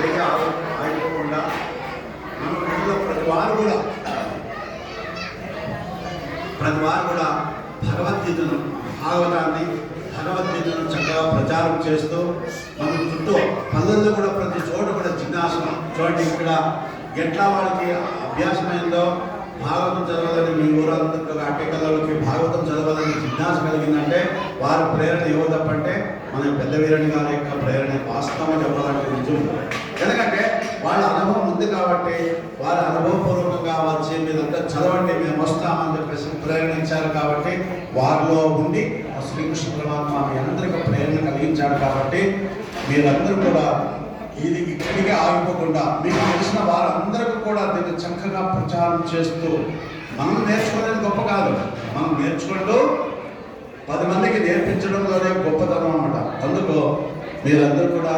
ఇప్పటికే ఆగిపోకుండా మన ఊళ్ళో ప్రతి వారు కూడా భగవద్గీతను భగవద్గీతను చక్కగా ప్రచారం చేస్తూ మన చుట్టూ పల్లెల్లో కూడా ప్రతి చోట కూడా జిజ్ఞాసనం చూడండి. ఇక్కడ ఎట్లా వాళ్ళకి అభ్యాసమైందో భాగవతం చదవాలని మీ ఊరంతా అట్టెకల్లకి భాగవతం చదవాలని జిజ్ఞాస కలిగిందంటే వారి ప్రేరణ ఏవో తప్పంటే మన పెద్ద వీరణి గారి యొక్క ప్రేరణ వాస్తవం చెప్పాలంటే నిజం. ఎందుకంటే వాళ్ళ అనుభవం ఉంది కాబట్టి వారి అనుభవపూర్వకంగా వచ్చి మీరంతా చదవండి మేము వస్తామని చెప్పేసి ప్రేరణించారు కాబట్టి వారిలో ఉండి శ్రీకృష్ణ పరమాత్మ మీ అందరికీ ప్రేరణ కలిగించాడు కాబట్టి మీరందరూ కూడా ఇది ఇక్కడికే ఆగిపోకుండా మీకు తెలిసిన వారందరికీ కూడా దీన్ని చక్కగా ప్రచారం చేస్తూ మనం నేర్చుకునేది గొప్ప కాదు, మనం నేర్చుకుంటూ 10 మందికి నేర్పించడంలోనే గొప్పతనం అన్నమాట. అందుకు మీరందరూ కూడా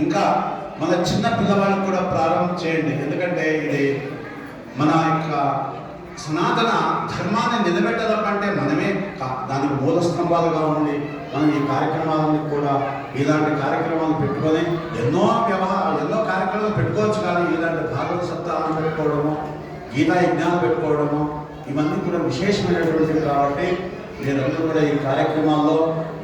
ఇంకా మన చిన్న పిల్లవాళ్ళకు కూడా ప్రారంభం చేయండి. ఎందుకంటే ఇది మన యొక్క సనాతన ధర్మాన్ని నిలబెట్టాలంటే మనమే దానికి మూల స్తంభాలుగా ఉండి మనం ఈ కార్యక్రమాలను కూడా ఇలాంటి కార్యక్రమాలు పెట్టుకొని ఎన్నో కార్యక్రమాలు పెట్టుకోవచ్చు. కానీ ఇలాంటి భాగవత సప్తాహాలు పెట్టుకోవడము, గీతా యజ్ఞాలు పెట్టుకోవడము ఇవన్నీ కూడా విశేషమైనటువంటివి కాబట్టి మీరందరూ కూడా ఈ కార్యక్రమాల్లో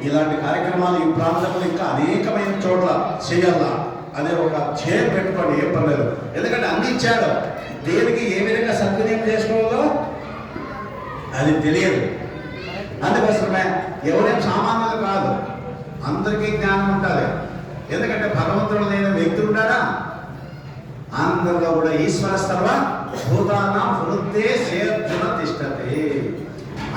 ఇలాంటి కార్యక్రమాలు ఈ ప్రాంతంలో ఇంకా అనేకమైన చోట్ల చేయాలా అనే ఒక ధ్యేయం పెట్టుకోండి. ఏం పర్లేదు, ఎందుకంటే అన్ని ఇచ్చాడు. దేనికి ఏ విధంగా సద్వినియోగం చేసుకోవాలో అది తెలియదు. అందుకోసమే ఎవరేం సామాన్యులు కాదు, అందరికీ జ్ఞానం ఉండాలి. ఎందుకంటే భగవంతుడు లేని వ్యక్తి ఉంటాడా? అందరిలో కూడా ఈశ్వర సర్వ భూతానాం హృదే సేర్జున తిష్టతే.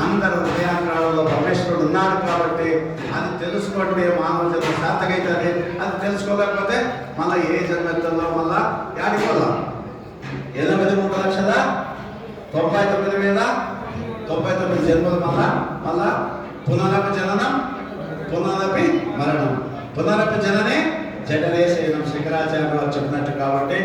అందరు హృదయాంధ్రాలలో పరమేశ్వరుడు ఉన్నాడు కాబట్టి అది తెలుసుకోండి. మానవ జన్మ సార్థకైతుంది. అది తెలుసుకోలేకపోతే మళ్ళీ ఏ జన్మలో మళ్ళా యాడిపోదాం. 83,99,99 జన్మలు మళ్ళా పునరపి జననం పునరపి మరణం పునరపి జననే జఠరే శయనం శంకరాచార్య వారు చెప్పినట్టు. కాబట్టి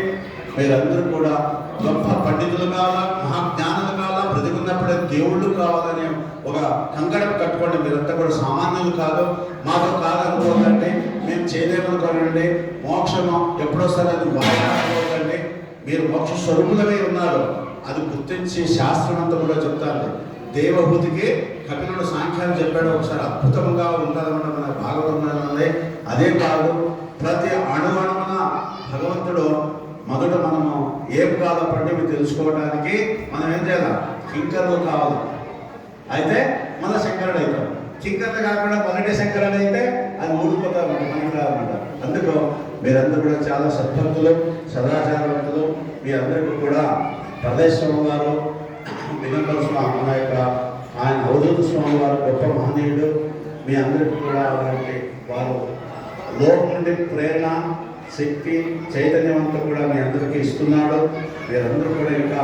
మీరందరూ కూడా గొప్ప పండితులు కావాలా, మహాజ్ఞానులు కావాలా, బ్రతికున్నప్పుడే దేవుళ్ళు కావాలని ఒక కంకణం కట్టుకోండి. మీరంతా కూడా సామాన్యులు కాదు, మాతో కాదనుకోకండి, మేము చేయలేమనుకోనండి, మోక్షము ఎప్పుడొస్తారని వాడాలనుకోకండి. మీరు మోక్ష స్వరూపులమే ఉన్నారు. అది గుర్తించి శాస్త్రం అంతా కూడా చెప్తారు. దేవహూతికి కపిలుడు సాంఖ్యాన్ని చెప్పాడు ఒకసారి, అద్భుతంగా ఉంటుందన్నమాట మన భాగవతంలో. అదే కాదు, ప్రతి అణువణువున భగవంతుడు మొదట మనము ఏం కాదో పండివి తెలుసుకోవడానికి మనం ఏం చేయాలి? కింకర్లు కావాలి. అయితే మన శంకరుడు అవుతాం. కింకర్లు కాకుండా మొదటి శంకరుడు అయితే అది ఊడిపోతామంట, మనకి రాదన్నమాట. అందుకు మీరందరూ కూడా చాలా సద్భక్తులు, సదాచారవంతులు. మీ అందరికీ కూడా ప్రదేశ్ స్వామి వారు, వినంబర స్వామి మన యొక్క ఆయన అవధూత స్వామి వారు గొప్ప మహనీయుడు. మీ అందరికీ కూడా అలాంటి వారు లోపం నుండి ప్రేరణ, శక్తి, చైతన్యం అంతా కూడా మీ అందరికీ ఇస్తున్నాడు. మీరందరూ కూడా ఇంకా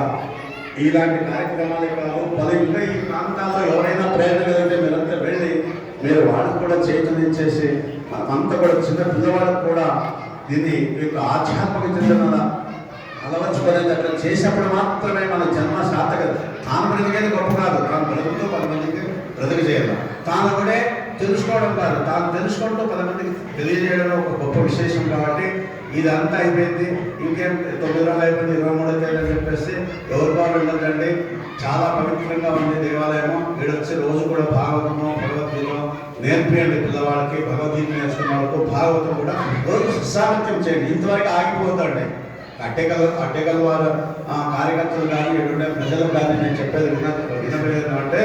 ఇలాంటి కార్యక్రమాలే కాదు, ఇంకా ఈ ప్రాంతాల్లో ఎవరైనా ప్రేరణ కలిగితే మీరంతా వెళ్ళి మీరు వాళ్ళకు కూడా చైతన్యం చేసి అంతా కూడా చిన్న పిల్లవాళ్ళకు కూడా దీన్ని యొక్క ఆధ్యాత్మిక చింతన అలవర్చుకునేది అట్లా చేసినప్పుడు మాత్రమే మన జన్మ సార్థకత. తాను బ్రతికేది గొప్ప కాదు, తాను బ్రతుకుతూ 10 మందికి బ్రతుకు చేయాలి. తాను కూడా తెలుసుకోవడం కాదు, తాను తెలుసుకుంటూ 10 మందికి తెలియజేయడం ఒక గొప్ప విశేషం. కాబట్టి ఇదంతా అయిపోయింది, ఇంకేం 9 రోజులు అయిపోయింది, 23వ తేదీ అని చెప్పేసి ఎవరి బాగా ఉండదండి. చాలా పవిత్రంగా ఉంది దేవాలయము. వీడొచ్చి రోజు కూడా భాగవతము, భగవద్గీత నేర్పియండి పిల్లవాళ్ళకి. భగవద్గీత నేర్చుకున్న వాళ్ళకు భాగవతం కూడా రోజు సుసామర్థ్యం చేయండి. ఇంతవరకు ఆగిపోతాండి. అట్టెకల్ వారు కార్యకర్తలు కానీ ఎటువంటి ప్రజలు కానీ నేను చెప్పేది వినలేదు అంటే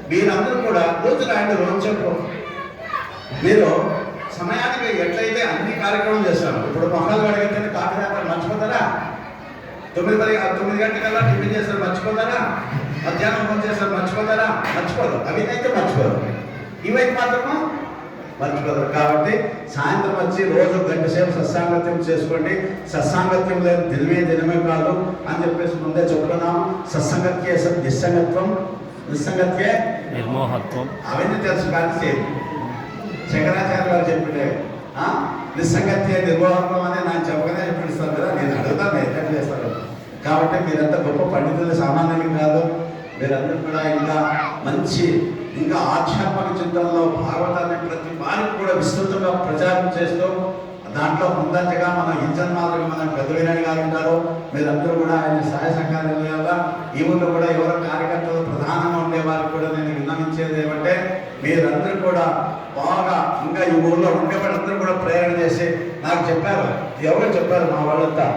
మీరందరూ కూడా రోజు రాయండి, రోజు చెప్పు. మీరు సమయానికి ఎట్లయితే అన్ని కార్యక్రమం చేస్తారు. ఇప్పుడు మొక్కలు అడిగితే కాఫీ తాగుతారు, మర్చిపోతారా? 9 గంటలకల్లా టిఫిన్ చేస్తారు, మర్చిపోతారా? మధ్యాహ్నం ఫోన్ చేస్తారు, మర్చిపోతారా? మర్చిపోరు. అవినైతే మర్చిపోరు, ఇవైతే మాత్రము మర్చిపోతారు. కాబట్టి సాయంత్రం వచ్చి రోజు 1 గంట సేపు సత్సాంగత్యం చేసుకోండి. సత్సాంగత్యం లేదు దినమే కాదు అని చెప్పేసి ముందే చెప్తున్నాము. సత్సంగత్యే నిస్సంగత్వం, నిస్సంగత్యే నిర్మోహత్వం. అవన్నీ తెలుసు కానీ శంకరాచార్య గారు చెప్పితే నిస్సంగత్యే నిర్మోహత్వం అని నాకు చెప్పగానే చెప్పిస్తారు కదా. నేను అడుగుతాను ఎట్లా చేస్తారు. కాబట్టి మీరంతా గొప్ప పండితులు, సామాన్యులు కాదు. మీరందరూ కూడా ఇంకా మంచి ఆధ్యాత్మిక చింతనలో భాగవతాన్ని ప్రతి వారికి కూడా విస్తృతంగా ప్రచారం చేస్తూ దాంట్లో ముందంజగా మనం ఇంజన్ మాదిరిగా మనం పెద్దవీరని గారు ఉంటారు. మీరందరూ కూడా ఆయన సహాయ సహకారాల ఈ ఊళ్ళో కూడా ఎవరో కార్యకర్తలు ప్రధానంగా ఉండే వారికి కూడా నేను విన్నవించేది ఏమంటే మీరందరూ కూడా బాగా ఇంకా ఈ ఊళ్ళో ఉండే వాళ్ళందరూ కూడా ప్రేరణ చేసి నాకు చెప్పారు, ఎవరు చెప్పారు మా వాళ్ళంతా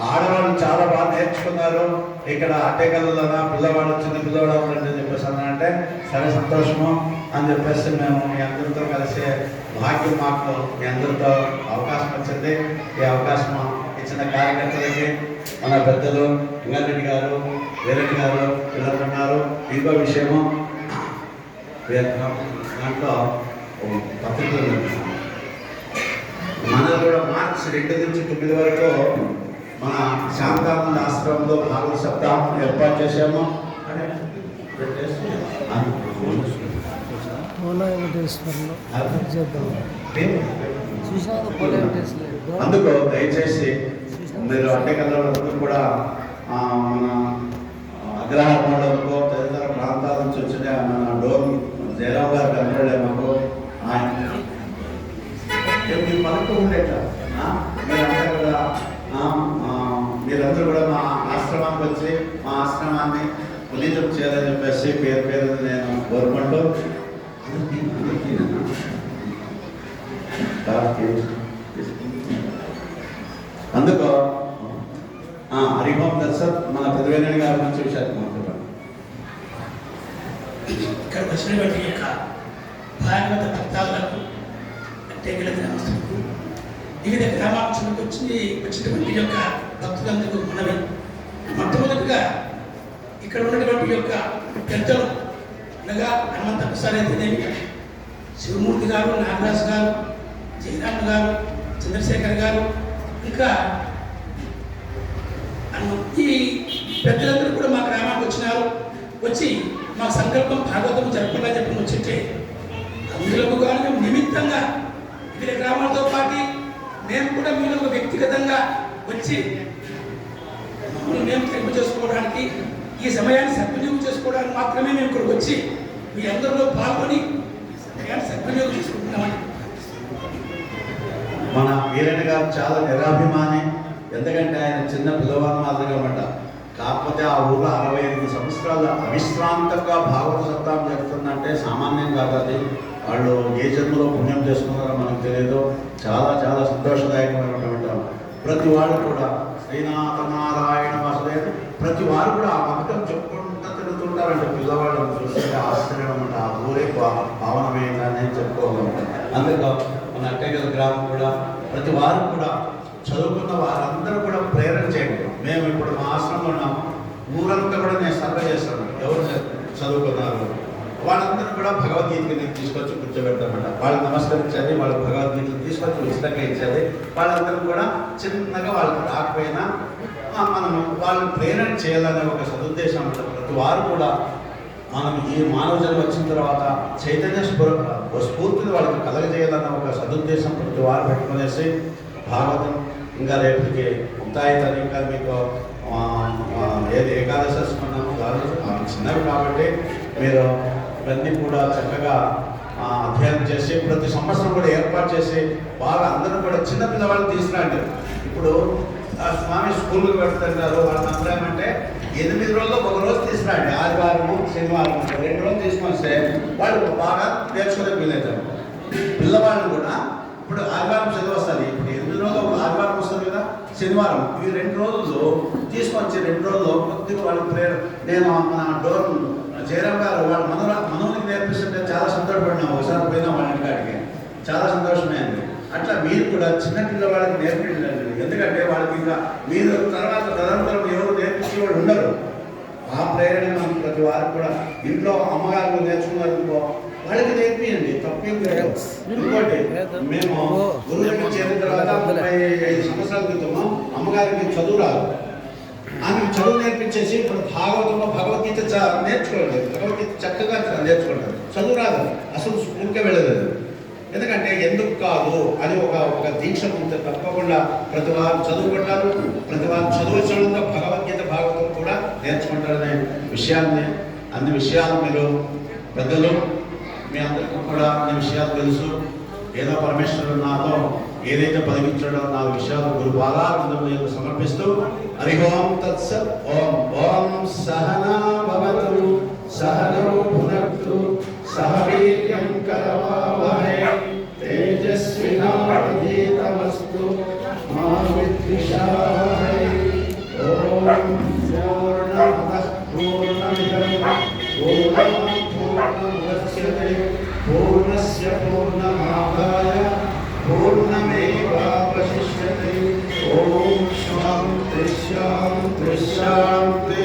ఆడవాళ్ళు చాలా బాగా నేర్చుకున్నారు ఇక్కడ అట్టేకల్లోనా పిల్లవాళ్ళు చిన్న పిల్లవాళ్ళు అని చెప్పేసి అంటే సరే సంతోషము అని చెప్పేసి మేము మీ అందరితో కలిసి భాగ్యం మాకు మీ అందరితో అవకాశం వచ్చింది. ఈ అవకాశం ఇచ్చిన కార్యకర్తలకి మన పెద్దలు ఇంగారెడ్డి గారు, వీరెడ్డి గారు పిల్లలు ఉన్నారు. ఇంకో విషయము దాంట్లో పత్రికలు మనది కూడా మార్చి 2 నుంచి 9 వరకు మన శాంతానంద ఆశ్రమంలో భాగవత సప్తాహం ఏర్పాటు చేశాము. అందుకు దయచేసి మీరు అడ్డకల్లందరూ కూడా మన అగ్రహారంలో తదితర ప్రాంతాల నుంచి వచ్చిన మన డోర్ జయరావు గారు కనపడే మాకు ఆయన పలుకు ఉండేట మీరందరూ కూడా మా ఆశ్రమానికి వచ్చి మా ఆశ్రమాన్ని పునీతం చేయాలని చెప్పేసి పేరు పేరు నేను కోరుకుంటూ అందుకు హరిహోం దర్శన్ మన పెద్దవేణి గారి నుంచి విషయాలు మాట్లాడారు. ఇక్కడ వచ్చినటువంటి యొక్క భాగవత భక్తాలకు అంటే గ్రామస్తులకు వివిధ గ్రామాల నుంచి వచ్చినటువంటి యొక్క భక్తులందరూ మనవి మొట్టమొదటిగా ఇక్కడ ఉన్నటువంటి యొక్క పెద్దలు అనగా హనుమంత ప్రసాద్ అయితేనేమి, శివమూర్తి గారు, నాగరాజు గారు, జయరామ్ గారు, చంద్రశేఖర్ గారు, ఇంకా ఈ పెద్దలందరూ కూడా మా గ్రామానికి వచ్చినారు. వచ్చి మా సంకల్పం భాగవతం జరపాలని చెప్పి వచ్చింటే అందులకు కానీ మేము నిమిత్తంగా వివిధ గ్రామాలతో పాటు మేము కూడా మీరు ఒక వ్యక్తిగతంగా వచ్చి మమ్మల్ని మేము తెలుపు చేసుకోవడానికి ఈ సమయాన్ని సద్వినియోగం చేసుకోవడానికి మాత్రమే మేము ఇక్కడికి వచ్చి మీ అందరిలో పాల్గొని సమయాన్ని సద్వినియోగం చేసుకుంటున్నామని. మన వీరయ్య గారు చాలా నిరాభిమాని. ఎందుకంటే ఆయన చిన్న పిల్లవాడు మాదిరిగా అన్నమాట. కాకపోతే ఆ ఊళ్ళో 65 సంవత్సరాలు అవిశ్రాంతంగా భాగవత సప్తాహం జరుగుతుందంటే సామాన్యం కాదు. అది వాళ్ళు ఏ జన్మలో పుణ్యం చేసుకున్నారో మనకు తెలియదు. చాలా చాలా సంతోషదాయకమైనటువంటి ప్రతి వారు కూడా శ్రీనాథ నారాయణ వాసుదేవ ప్రతి వారు కూడా ఆ పథకం చెప్పుకుంటూ తిరుగుతుంటారంటే పిల్లవాళ్ళని చూస్తే ఆశ్చర్యం అనమాట. ఆ ఊరే పావనమైందని చెప్పుకోగలంట. అందులో మన అట్టేకల్ గ్రామం కూడా ప్రతి వారు కూడా చదువుకున్న వారందరూ కూడా ప్రేరణ చేయండి. మేము ఇప్పుడు మా ఆశ్రమంలో ఉన్నాము. ఊరంతా కూడా నేను సర్వే చేస్తాను ఎవరు చదువుకున్నారు వాళ్ళందరూ కూడా భగవద్గీతని తీసుకొచ్చి కూర్చోబెడతామట. వాళ్ళు నమస్కరించాలి, వాళ్ళు భగవద్గీతను తీసుకొచ్చి ఉచితంగా ఇచ్చేది. వాళ్ళందరూ కూడా చిన్నగా వాళ్ళకి రాకపోయినా మనము వాళ్ళని ప్రేరణ చేయాలనే ఒక సదుద్దేశం ఉంటుంది. ప్రతి వారు కూడా మనం ఈ మానవ జన్మ వచ్చిన తర్వాత చైతన్య స్ఫూర్తిని వాళ్ళకి కలగజేయాలన్న ఒక సదుద్దేశం ప్రతి వారు పెట్టుకునేసి భాగవతం ఇంకా రేపటికి ఉంటాయి. ఇంకా మీకు ఏది ఏకాదశి స్మరణము చిన్నవి కాబట్టి మీరు ఇవన్నీ కూడా చక్కగా అధ్యయనం చేసి ప్రతి సంవత్సరం కూడా ఏర్పాటు చేసి బాగా అందరూ కూడా చిన్న పిల్లవాళ్ళు తీసుకురండి. ఇప్పుడు స్వామి స్కూల్కి పెడుతుంటారు. వాళ్ళని అందరూ ఏమంటే 8 రోజుల్లో ఒక రోజు తీసుకురండి. ఆదివారము శనివారం 2 రోజులు తీసుకొస్తే వాళ్ళు బాగా నేర్చుకునే వీలవుతారు. పిల్లవాళ్ళు కూడా ఇప్పుడు ఆదివారం చదివి వస్తుంది. ఇప్పుడు 8 రోజులు ఒక ఆదివారం వస్తుంది కదా, శనివారం ఈ 2 రోజులు తీసుకొచ్చి 2 రోజులు కొద్దిగా వాళ్ళ ప్రేరణ. నేను మన డోర్ జయరామ్ గారు వాళ్ళ మనవునికి నేర్పిస్తుంటే చాలా సంతోషపడినాం. ఒకసారి పోయినా వాళ్ళ ఇంటికాడికి చాలా సంతోషమైంది. అట్లా మీరు కూడా చిన్న పిల్లవాళ్ళకి నేర్పించండి. ఎందుకంటే వాళ్ళకి ఇంకా మీరు తర్వాత తదనంతరం ఎవరు నేర్పించే వాళ్ళు ఉండరు. ఆ ప్రేరణ మనం ప్రతి వారికి కూడా ఇంట్లో అమ్మగారు నేర్చుకున్నారనుకో వాళ్ళకి నేర్పియండి, తప్పేం లేదు. ఇంకోటి మేము గురువు దగ్గర చేరిన తర్వాత 35 సంవత్సరాల క్రితము అమ్మగారికి చదువు రాదు. ఆమెకు చదువు నేర్పించేసి ఇప్పుడు భాగవతంలో భగవద్గీత నేర్చుకోలేదు. భగవద్గీత చక్కగా నేర్చుకుంటారు. చదువు రాదు, అసలు స్కూల్కే వెళ్ళలేదు. ఎందుకంటే ఎందుకు కాదు అని ఒక దీక్ష ఉంటుంది. తప్పకుండా ప్రతి వారు చదువుకుంటారు. ప్రతి వారు చదువు చదువుతో భగవద్గీత భాగవతం కూడా నేర్చుకుంటారనే విషయాన్ని అన్ని విషయాలు మీరు పెద్దలు మీ అందరికీ కూడా అన్ని విషయాలు తెలుసు. ఏదో పరమేశ్వరుడు నాతో ఏదైతే పదవించడో 4 విషయాలు గురు పాదారవిందములకు సమర్పిస్తూ హరి ఓం తత్సత్. ఓం ఓం సహనా భవతు సహనౌ భునక్తు సహ వీర్యం కరవావహై తేజస్వినావధీతమస్తు మా విద్విషావహై. ఓం పూర్ణమదః పూర్ణమిదం పూర్ణాత్ పూర్ణముదచ్యతే పూర్ణస్య పూర్ణమాదాయ పూర్ణమేవావశిష్యతే. ఓం శాంతి శాంతి శాంతి.